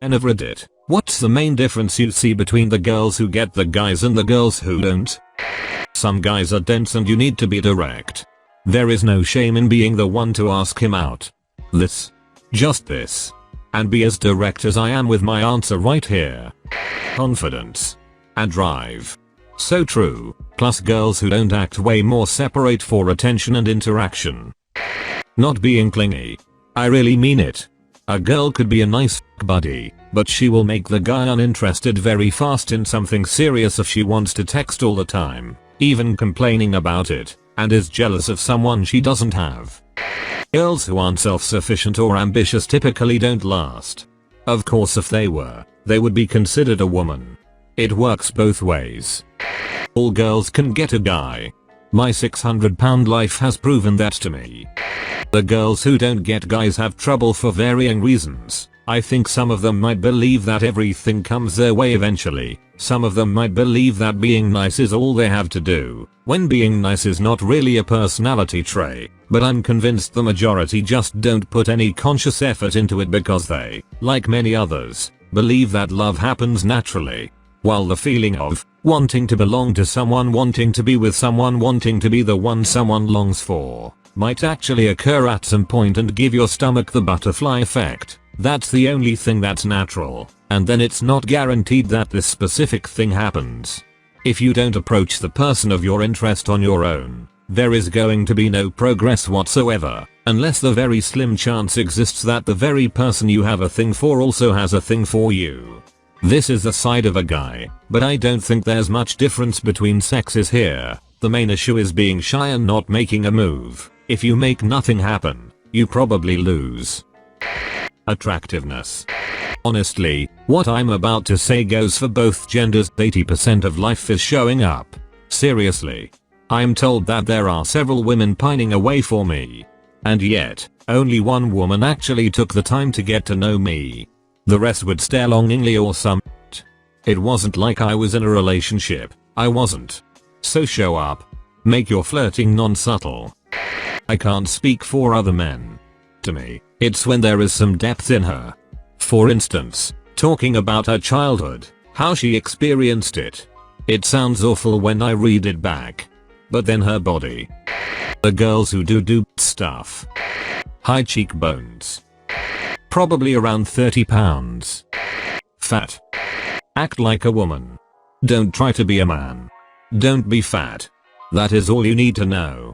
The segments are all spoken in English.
of Reddit, what's the main difference you see between the girls who get the guys and the girls who don't? Some guys are dense and you need to be direct. There is no shame in being the one to ask him out. This. Just this. And be as direct as I am with my answer right here. Confidence. And drive. So true. Plus girls who don't act way more separate for attention and interaction. Not being clingy. I really mean it. A girl could be a nice buddy, but she will make the guy uninterested very fast in something serious if she wants to text all the time, even complaining about it, and is jealous of someone she doesn't have. Girls who aren't self-sufficient or ambitious typically don't last. Of course if they were, they would be considered a woman. It works both ways. All girls can get a guy. My 600-pound life has proven that to me. The girls who don't get guys have trouble for varying reasons. I think some of them might believe that everything comes their way eventually. Some of them might believe that being nice is all they have to do, when being nice is not really a personality trait, but I'm convinced the majority just don't put any conscious effort into it because they, like many others, believe that love happens naturally. While the feeling of wanting to belong to someone, wanting to be with someone, wanting to be the one someone longs for, might actually occur at some point and give your stomach the butterfly effect. That's the only thing that's natural, and then it's not guaranteed that this specific thing happens. If you don't approach the person of your interest on your own, there is going to be no progress whatsoever, unless the very slim chance exists that the very person you have a thing for also has a thing for you. This is the side of a guy, but I don't think there's much difference between sexes here. The main issue is being shy and not making a move. If you make nothing happen, you probably lose. Attractiveness. Honestly, what I'm about to say goes for both genders. 80% of life is showing up. Seriously. I'm told that there are several women pining away for me. And yet, only one woman actually took the time to get to know me. The rest would stare longingly or some. It wasn't like I was in a relationship. I wasn't. So show up. Make your flirting non-subtle. I can't speak for other men. To me, it's when there is some depth in her. For instance, talking about her childhood, how she experienced it. It sounds awful when I read it back. But then her body. The girls who do stuff. High cheekbones. Probably around 30 pounds. Fat. Act like a woman. Don't try to be a man. Don't be fat. That is all you need to know.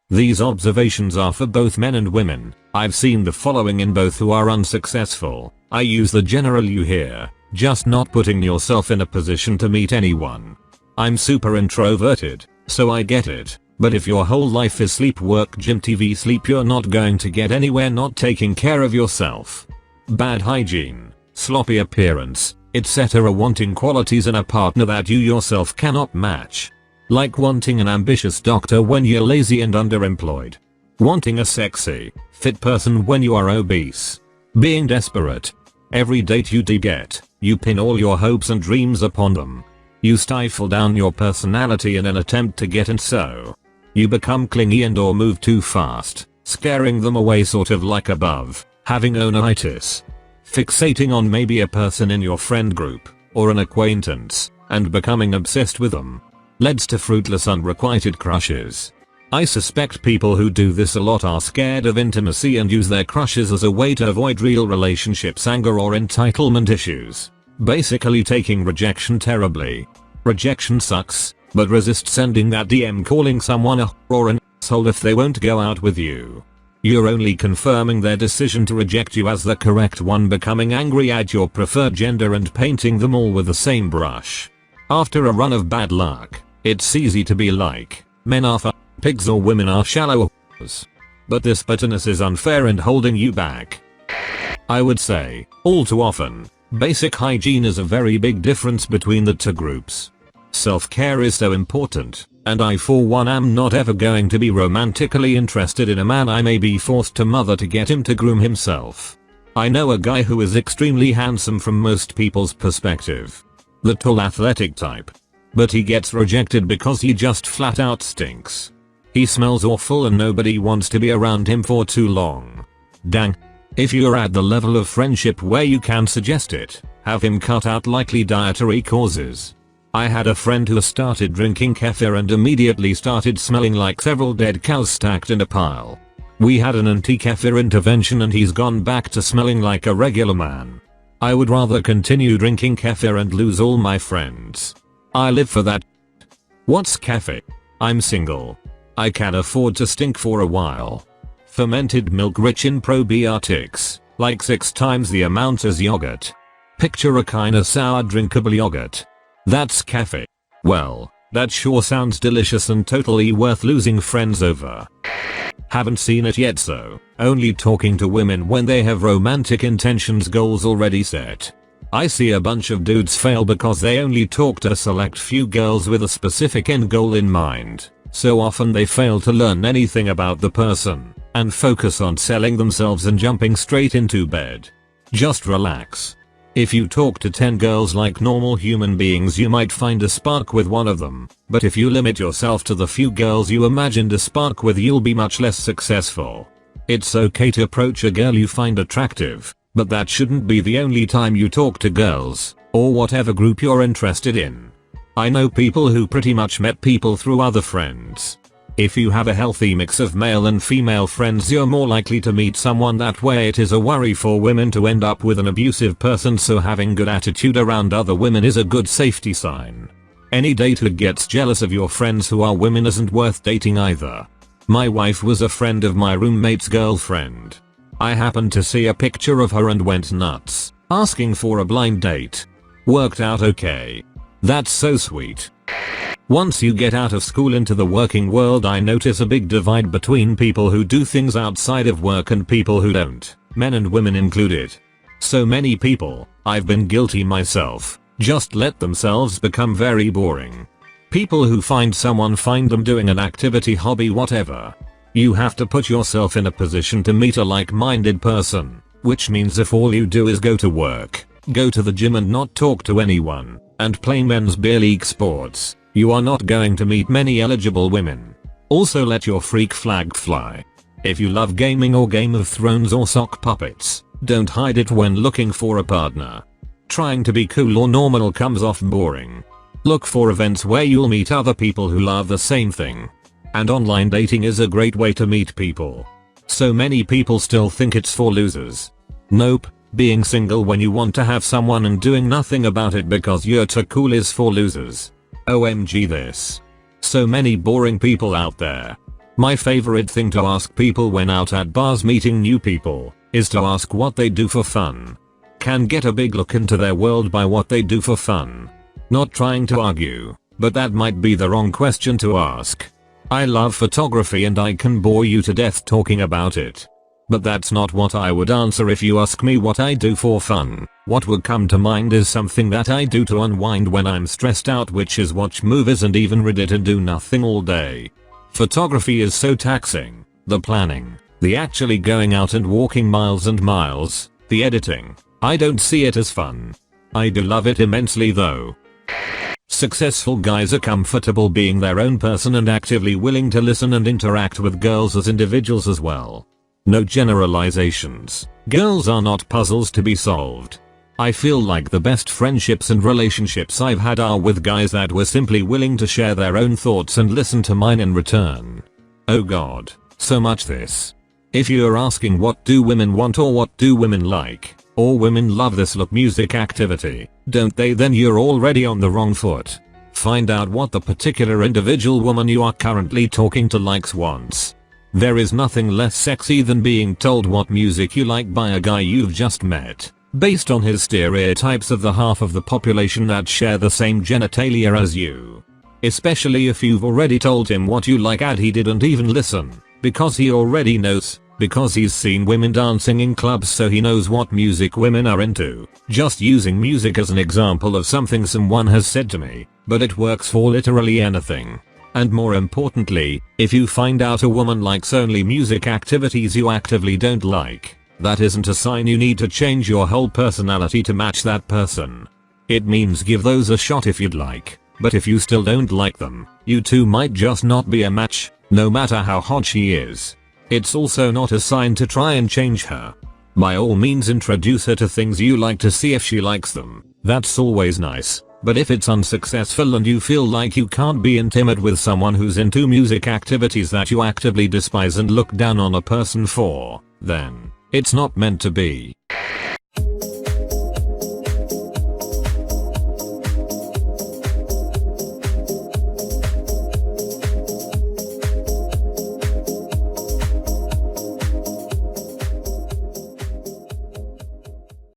These observations are for both men and women. I've seen the following in both who are unsuccessful. I use the general you here, just not putting yourself in a position to meet anyone. I'm super introverted, so I get it. But if your whole life is sleep, work, gym, TV, sleep, you're not going to get anywhere not taking care of yourself. Bad hygiene, sloppy appearance, etc. Wanting qualities in a partner that you yourself cannot match. Like wanting an ambitious doctor when you're lazy and underemployed. Wanting a sexy, fit person when you are obese. Being desperate. Every date you get, you pin all your hopes and dreams upon them. You stifle down your personality in an attempt to get in, so you become clingy and or move too fast, scaring them away, sort of like above, having ownitis. Fixating on maybe a person in your friend group, or an acquaintance, and becoming obsessed with them. Leads to fruitless unrequited crushes. I suspect people who do this a lot are scared of intimacy and use their crushes as a way to avoid real relationships, anger or entitlement issues. Basically taking rejection terribly. Rejection sucks, but resist sending that DM calling someone a or an asshole if they won't go out with you. You're only confirming their decision to reject you as the correct one, becoming angry at your preferred gender and painting them all with the same brush. After a run of bad luck, it's easy to be like, men are pigs or women are shallow whores. But this bitterness is unfair and holding you back. I would say, all too often, basic hygiene is a very big difference between the two groups. Self-care is so important, and I for one am not ever going to be romantically interested in a man I may be forced to mother to get him to groom himself. I know a guy who is extremely handsome from most people's perspective. The tall athletic type. But he gets rejected because he just flat out stinks. He smells awful and nobody wants to be around him for too long. Dang. If you're at the level of friendship where you can suggest it, have him cut out likely dietary causes. I had a friend who started drinking kefir and immediately started smelling like several dead cows stacked in a pile. We had an anti-kefir intervention and he's gone back to smelling like a regular man. I would rather continue drinking kefir and lose all my friends. I live for that. What's kefir? I'm single. I can afford to stink for a while. Fermented milk rich in probiotics, like 6 times the amount as yogurt. Picture a kinda sour drinkable yogurt. That's kefir. Well, that sure sounds delicious and totally worth losing friends over. Haven't seen it yet, so only talking to women when they have romantic intentions goals already set. I see a bunch of dudes fail because they only talk to a select few girls with a specific end goal in mind. So often they fail to learn anything about the person and focus on selling themselves and jumping straight into bed. Just relax. If you talk to 10 girls like normal human beings, you might find a spark with one of them, but if you limit yourself to the few girls you imagined a spark with, you'll be much less successful. It's okay to approach a girl you find attractive, but that shouldn't be the only time you talk to girls, or whatever group you're interested in. I know people who pretty much met people through other friends. If you have a healthy mix of male and female friends, you're more likely to meet someone that way. It is a worry for women to end up with an abusive person, so having good attitude around other women is a good safety sign. Any date who gets jealous of your friends who are women isn't worth dating either. My wife was a friend of my roommate's girlfriend. I happened to see a picture of her and went nuts, asking for a blind date. Worked out okay. That's so sweet. Once you get out of school into the working world, I notice a big divide between people who do things outside of work and people who don't, men and women included. So many people, I've been guilty myself, just let themselves become very boring. People who find them doing an activity, hobby, whatever. You have to put yourself in a position to meet a like-minded person, which means if all you do is go to work, go to the gym and not talk to anyone, and play men's beer league sports, you are not going to meet many eligible women. Also, let your freak flag fly. If you love gaming or Game of Thrones or sock puppets, don't hide it when looking for a partner. Trying to be cool or normal comes off boring. Look for events where you'll meet other people who love the same thing. And online dating is a great way to meet people. So many people still think it's for losers. Nope, being single when you want to have someone and doing nothing about it because you're too cool is for losers. OMG this. So many boring people out there. My favorite thing to ask people when out at bars meeting new people is to ask what they do for fun. Can get a big look into their world by what they do for fun. Not trying to argue, but that might be the wrong question to ask. I love photography and I can bore you to death talking about it. But that's not what I would answer if you ask me what I do for fun. What would come to mind is something that I do to unwind when I'm stressed out, which is watch movies and even Reddit and do nothing all day. Photography is so taxing. The planning, the actually going out and walking miles and miles, the editing. I don't see it as fun. I do love it immensely though. Successful guys are comfortable being their own person and actively willing to listen and interact with girls as individuals as well. No generalizations. Girls are not puzzles to be solved. I feel like the best friendships and relationships I've had are with guys that were simply willing to share their own thoughts and listen to mine in return. Oh god, so much this. If you're asking what do women want or what do women like, or women love this look music activity, don't they, then you're already on the wrong foot. Find out what the particular individual woman you are currently talking to likes, wants. There is nothing less sexy than being told what music you like by a guy you've just met, based on his stereotypes of the half of the population that share the same genitalia as you. Especially if you've already told him what you like and he didn't even listen, because he already knows, because he's seen women dancing in clubs so he knows what music women are into. Just using music as an example of something someone has said to me, but it works for literally anything. And more importantly, if you find out a woman likes only music activities you actively don't like, that isn't a sign you need to change your whole personality to match that person. It means give those a shot if you'd like, but if you still don't like them, you two might just not be a match, no matter how hot she is. It's also not a sign to try and change her. By all means introduce her to things you like to see if she likes them. That's always nice. But if it's unsuccessful and you feel like you can't be intimate with someone who's into music activities that you actively despise and look down on a person for, then it's not meant to be.